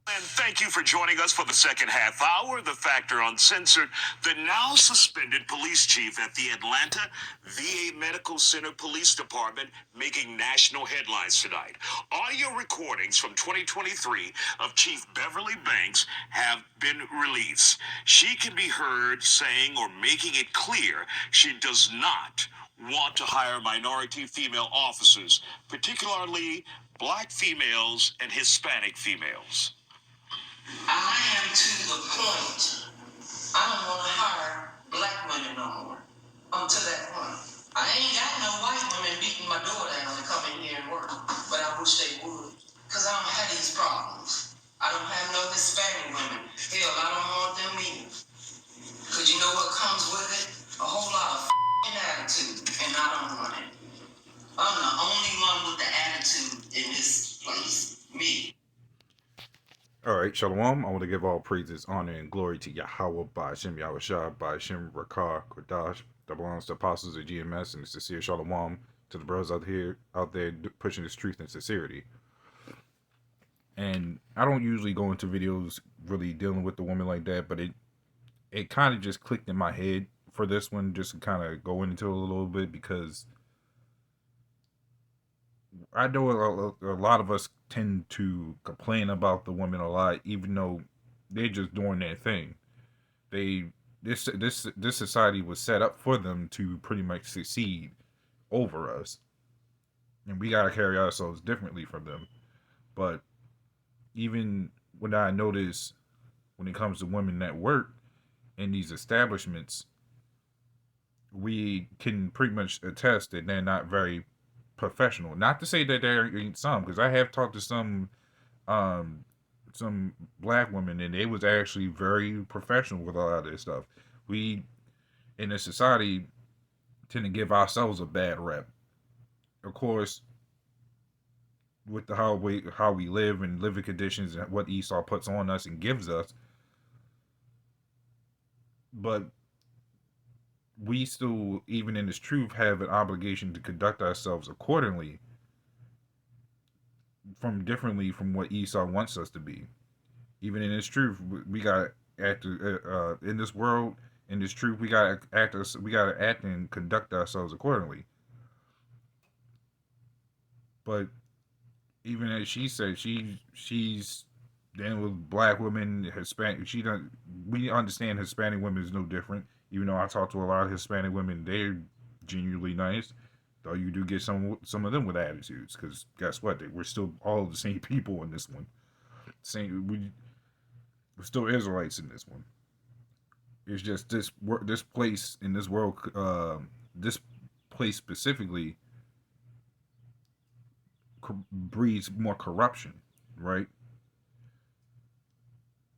And thank you for joining us for the second half hour, The Factor Uncensored. The now suspended police chief at the Atlanta VA Medical Center Police Department making national headlines tonight. Audio recordings from 2023 of Chief Beverly Banks have been released. She can be heard saying or making it clear she does not want to hire minority female officers, particularly black females and Hispanic females. I am to the point. I don't want to hire black women no more. I'm to that point. I ain't got no white women beating my door down to come in here and work, but I wish they would. Because I don't have these problems. I don't have no Hispanic women. Hell, I don't want them either. Because you know what comes with it? A whole lot of attitude, and I don't want it. I'm the only one with the attitude in this place. Me. All right, Shalawam. I want to give all praises, honor, and glory to YAHAWAHSHI'S, YAHAWAHSHI'S, Rakah, Kodash, that belongs to apostles of GMS, and the sincere Shalawam to the brothers out there pushing this truth and sincerity. And I don't usually go into videos really dealing with the woman like that, but it kind of just clicked in my head for this one, just to kind of go into it a little bit, because I know a lot of us tend to complain about the women a lot, even though they're just doing their thing. This society was set up for them to pretty much succeed over us, and we gotta carry ourselves differently from them. But even when I notice when it comes to women that work in these establishments, we can pretty much attest that they're not very professional. Not to say that there ain't some, because I have talked to um some black women, and they was actually very professional with a lot of this stuff. We in this society tend to give ourselves a bad rep. Of course, with the how we live and living conditions and what Esau puts on us and gives us, but we still, even in this truth, have an obligation to conduct ourselves accordingly differently from what Esau wants us to be. Even in this truth, we got to act in this world. In this truth, we got to act. We got to act and conduct ourselves accordingly. But even as she said, she's dealing with black women, Hispanic. She don't. We understand Hispanic women is no different. Even though I talk to a lot of Hispanic women, they're genuinely nice. Though you do get some of them with attitudes, because guess what? We're still all the same people in this one. We're still Israelites in this one. It's just this place in this world, this place specifically breeds more corruption, right?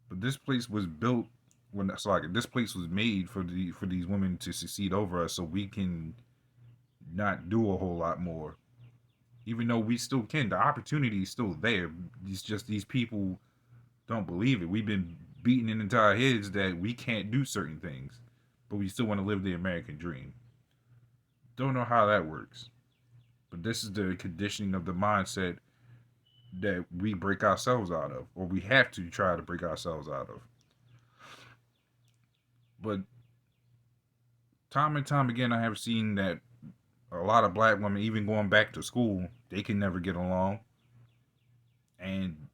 But this place was built when this place was made for these women to succeed over us, so we can not do a whole lot more. Even though we still can, the opportunity is still there. It's just these people don't believe it. We've been beaten into our heads that we can't do certain things, but we still want to live the American dream. Don't know how that works, but this is the conditioning of the mindset that we break ourselves out of, or we have to try to break ourselves out of. But time and time again, I have seen that a lot of black women, even going back to school, they can never get along, and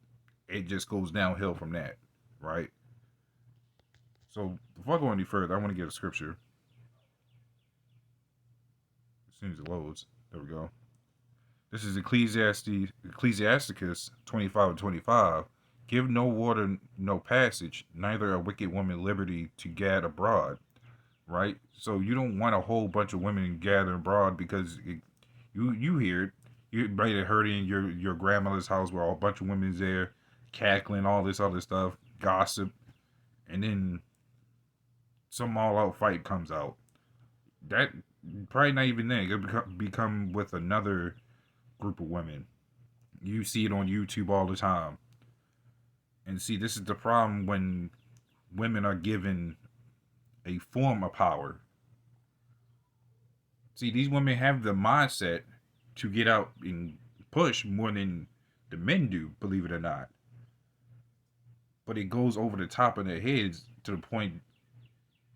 it just goes downhill from that, right? So before I go any further, I want to get a scripture. As soon as it loads, there we go. This is Ecclesiasticus 25:25. Give no water, no passage, neither a wicked woman liberty to gad abroad. Right? So you don't want a whole bunch of women gather abroad, because you hear it. You might have heard it in your grandmother's house where a bunch of women's there cackling, all this other stuff, gossip, and then some all out fight comes out. That probably not even then. It become with another group of women. You see it on YouTube all the time. And see, this is the problem when women are given a form of power. See, these women have the mindset to get out and push more than the men do, believe it or not. but it goes over the top of their heads to the point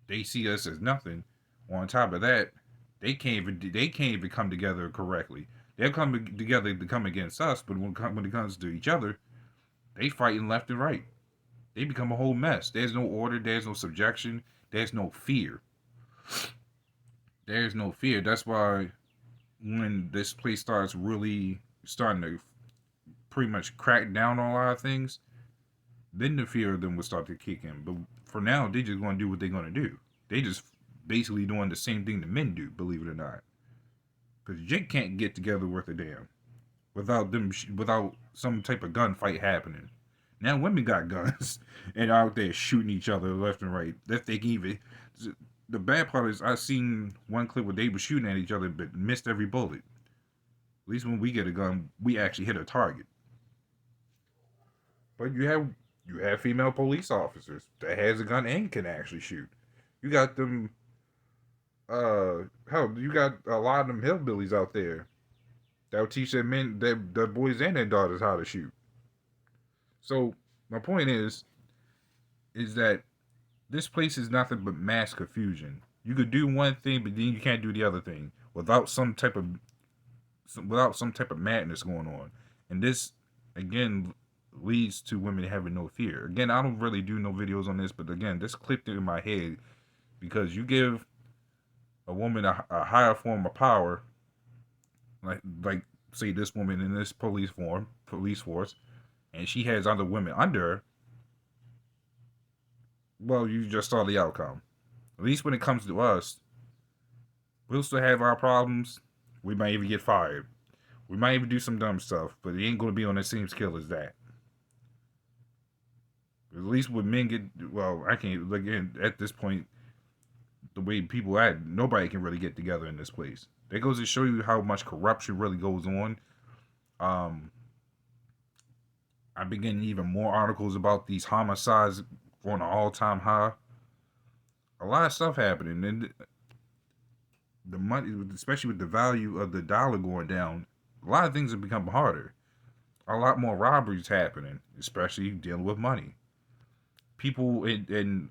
they see us as nothing. On top of that, they can't even come together correctly. They'll come together to come against us, but when it comes to each other, they fighting left and right. They become a whole mess. There's no order. There's no subjection. There's no fear. There's no fear. That's why when this place starts really starting to pretty much crack down on a lot of things, then the fear of them will start to kick in. But for now, they just going to do what they're going to do. They just basically doing the same thing the men do, believe it or not. Because Jake can't get together worth a damn without some type of gunfight happening. Now women got guns and out there shooting each other left and right. That they can even. The bad part is I seen one clip where they were shooting at each other but missed every bullet. At least when we get a gun, we actually hit a target. But you have female police officers that has a gun and can actually shoot. You got them. Hell, you got a lot of them hillbillies out there that will teach their boys and their daughters how to shoot. So my point is that this place is nothing but mass confusion. You could do one thing, but then you can't do the other thing without some type of madness going on. And this again leads to women having no fear. Again, I don't really do no videos on this, but again, this clicked in my head because you give a woman a higher form of power, like say this woman in this police force, and she has other women under her. Well, you just saw the outcome. At least when it comes to us, we'll still have our problems. We might even get fired. We might even do some dumb stuff, but it ain't going to be on the same scale as that. At least when men get, well, I can't, again, at this point, the way people act, nobody can really get together in this place. That goes to show you how much corruption really goes on. I've been getting even more articles about these homicides on an all-time high. A lot of stuff happening, and the money, especially with the value of the dollar going down, a lot of things have become harder. A lot more robberies happening, especially dealing with money. People in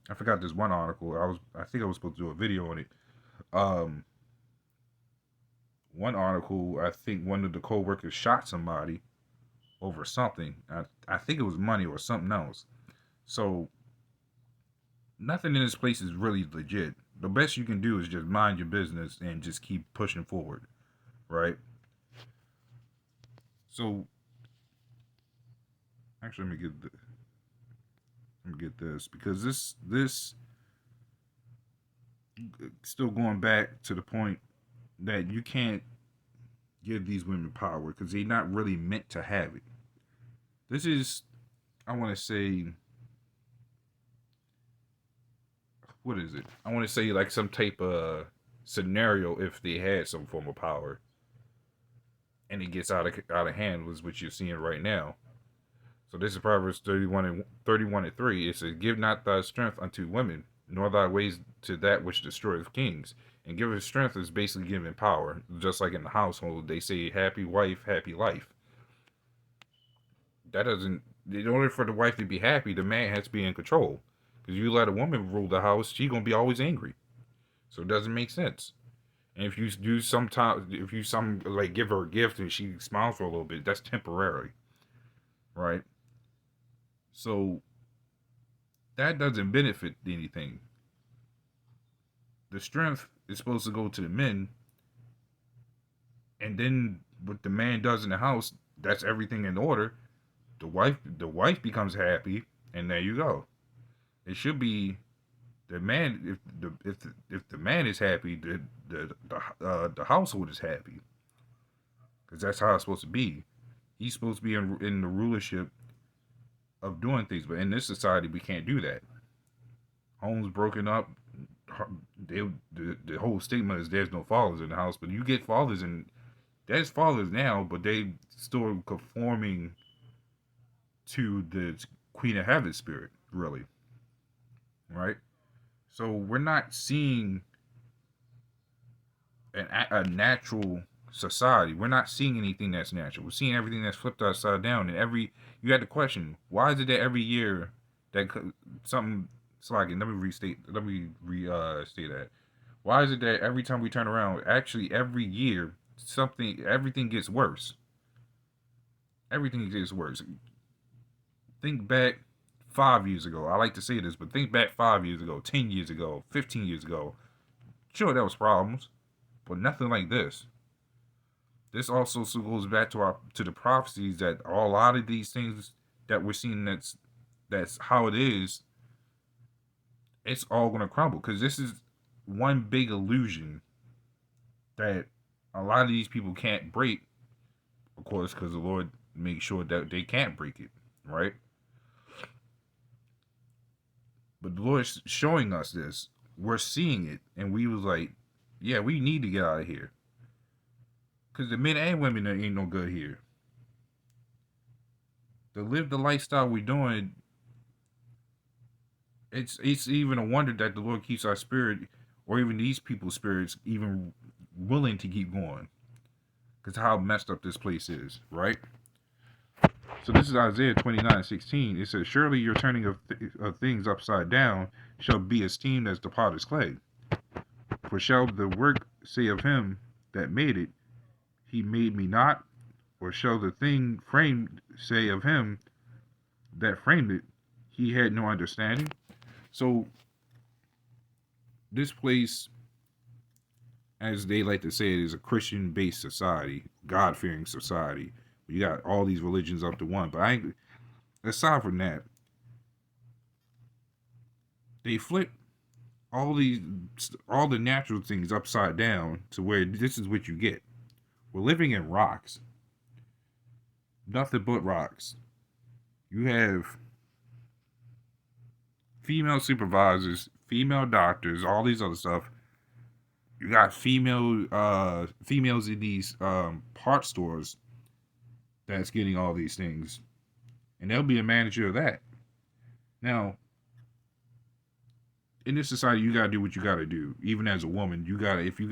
I forgot this one article. I think I was supposed to do a video on it. One article, I think one of the co-workers shot somebody over something. I think it was money or something else. So nothing in this place is really legit. The best you can do is just mind your business and just keep pushing forward, right? So actually, let me get this because this still going back to the point that you can't give these women power because they're not really meant to have it. This is, I want to say, what is it? I want to say like some type of scenario if they had some form of power and it gets out of hand, was what you're seeing right now. So this is Proverbs 31 and 3. It says, "Give not thy strength unto women, nor thy ways to that which destroyeth kings." And giving strength is basically giving power. Just like in the household, they say, "Happy wife, happy life." That doesn't. In order for the wife to be happy, the man has to be in control. Because you let a woman rule the house, she's gonna be always angry. So it doesn't make sense. And if you do like give her a gift and she smiles for a little bit, that's temporary, right? So that doesn't benefit anything. The strength is supposed to go to the men, and then what the man does in the house, that's everything in order. The wife becomes happy, and there you go. It should be the man. If the man is happy, the household is happy, because that's how it's supposed to be. He's supposed to be in the rulership of doing things, but in this society, we can't do that. Homes broken up. The whole stigma is there's no fathers in the house, but you get fathers, and there's fathers now, but they still conforming to the Queen of Heaven spirit, really, right? So we're not seeing a natural society. We're not seeing anything that's natural. We're seeing everything that's flipped upside down. And you had to question, why is it that every year that something slacking? Let me restate. Let me restate that. Why is it that every time we turn around, actually every year, everything gets worse. Everything gets worse. Think back 5 years ago. I like to say this, but think back 5 years ago, 10 years ago, 15 years ago. Sure, there was problems, but nothing like this. This also goes back to the prophecies that a lot of these things that we're seeing that's how it is. It's all gonna crumble because this is one big illusion that a lot of these people can't break. Of course, because the Lord makes sure that they can't break it, right? But the Lord's showing us this. We're seeing it, and we was like, yeah, we need to get out of here. Because the men and women ain't no good here. To live the lifestyle we're doing, it's even a wonder that the Lord keeps our spirit, or even these people's spirits, even willing to keep going. Because how messed up this place is, right? So this is Isaiah 29:16. It says, surely your turning of things upside down shall be esteemed as the potter's clay. For shall the work say of him that made it, he made me not? Or shall the thing framed say of him that framed it, he had no understanding? So this place, as they like to say, it is a Christian-based society, God-fearing society. You got all these religions up to one, but aside from that, they flip all the natural things upside down to where this is what you get. We're living in rocks, nothing but rocks. You have female supervisors, female doctors, all these other stuff. You got females in these part stores that's getting all these things, and they'll be a manager of that. Now, in this society, you gotta do what you gotta do. Even as a woman, if you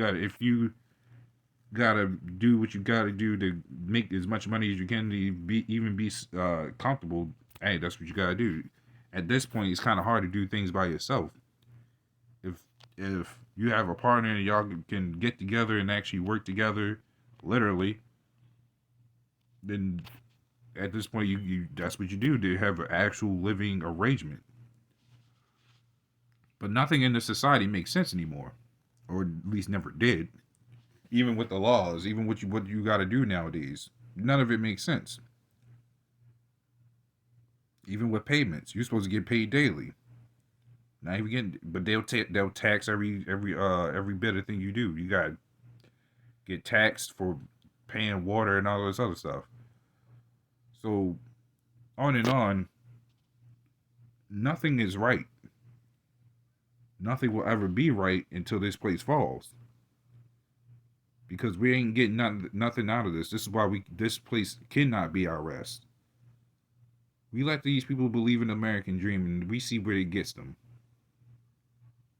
gotta do what you gotta do to make as much money as you can to be comfortable. Hey, that's what you gotta do. At this point, it's kind of hard to do things by yourself. If you have a partner and y'all can get together and actually work together, literally, then at this point you that's what you do to have an actual living arrangement. But nothing in the society makes sense anymore, or at least never did. Even with the laws, even what you got to do nowadays, none of it makes sense. Even with payments, you're supposed to get paid daily. Not even getting, but they'll tax every bit of thing you do. You got to get taxed for paying water and all this other stuff. So on and on, nothing is right. Nothing will ever be right until this place falls. Because we ain't getting nothing out of this. This is why this place cannot be our rest. We let these people believe in the American dream, and we see where it gets them.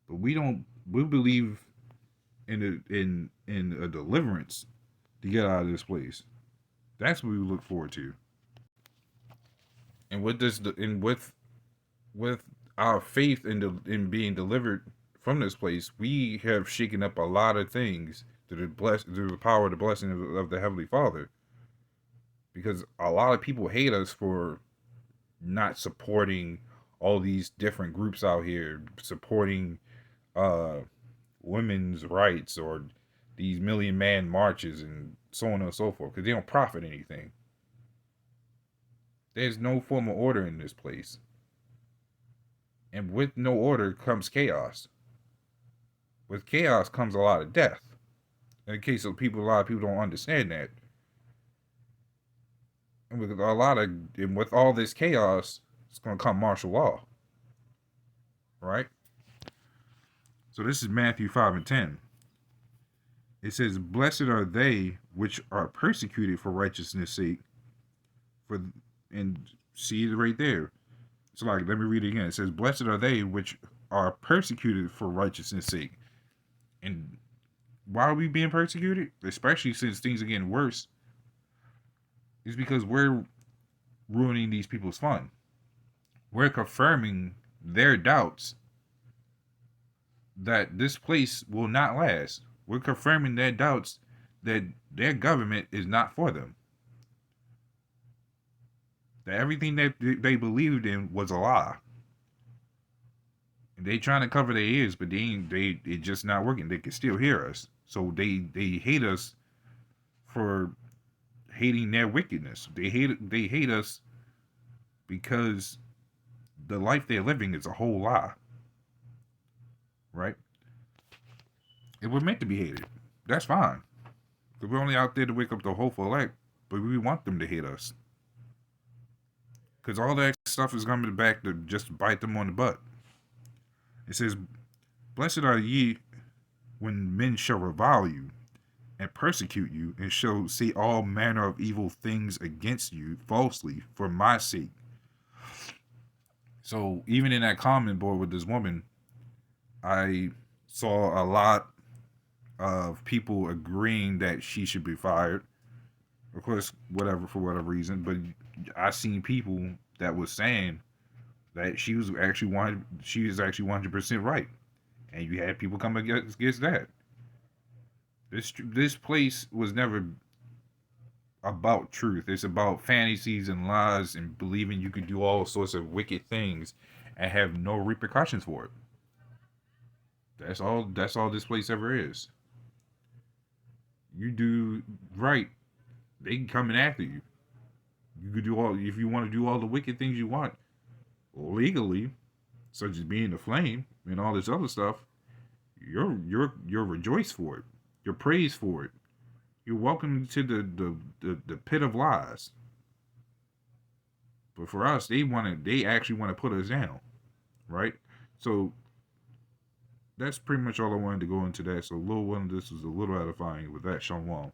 But we don't. We believe in a deliverance to get out of this place. That's what we look forward to. And with our faith in being delivered from this place, we have shaken up a lot of things through the power of the blessing of the Heavenly Father. Because a lot of people hate us for not supporting all these different groups out here, supporting women's rights or these Million Man marches and so on and so forth, because they don't profit anything. There's no form of order in this place. And with no order comes chaos. With chaos comes a lot of death. In the case of people, a lot of people don't understand that. And with all this chaos, it's going to come martial law. Right? So this is Matthew 5:10. It says, blessed are they which are persecuted for righteousness' sake. And see it right there. So let me read it again. It says, blessed are they which are persecuted for righteousness' sake. And Why are we being persecuted? Especially since things are getting worse. It's because we're ruining these people's fun. We're confirming their doubts that this place will not last. We're confirming their doubts that their government is not for them. That everything that they believed in was a lie. And they trying to cover their ears, but it's just not working. They can still hear us. So they hate us for hating their wickedness. They hate us because the life they're living is a whole lie. Right? If we're meant to be hated, that's fine. Because we're only out there to wake up the hopeful elect, but we want them to hate us. Because all that stuff is coming back to just bite them on the butt. It says, "Blessed are ye when men shall revile you and persecute you, and shall say all manner of evil things against you falsely for my sake." So even in that comment board with this woman, I saw a lot of people agreeing that she should be fired. Of course, for whatever reason, but I seen people that was saying that she was actually 100% right, and you had people come against that. This place was never about truth. It's about fantasies and lies and believing you could do all sorts of wicked things and have no repercussions for it. That's all this place ever is. You do right, they can come in after you. You could do all if you want to do all the wicked things you want legally, such as being the flame and all this other stuff. You're rejoiced for it. You're praised for it. You're welcome to the pit of lies. But for us, they actually want to put us down, right? So that's pretty much all I wanted to go into that. So a little one, this was a little edifying with that. Shalom.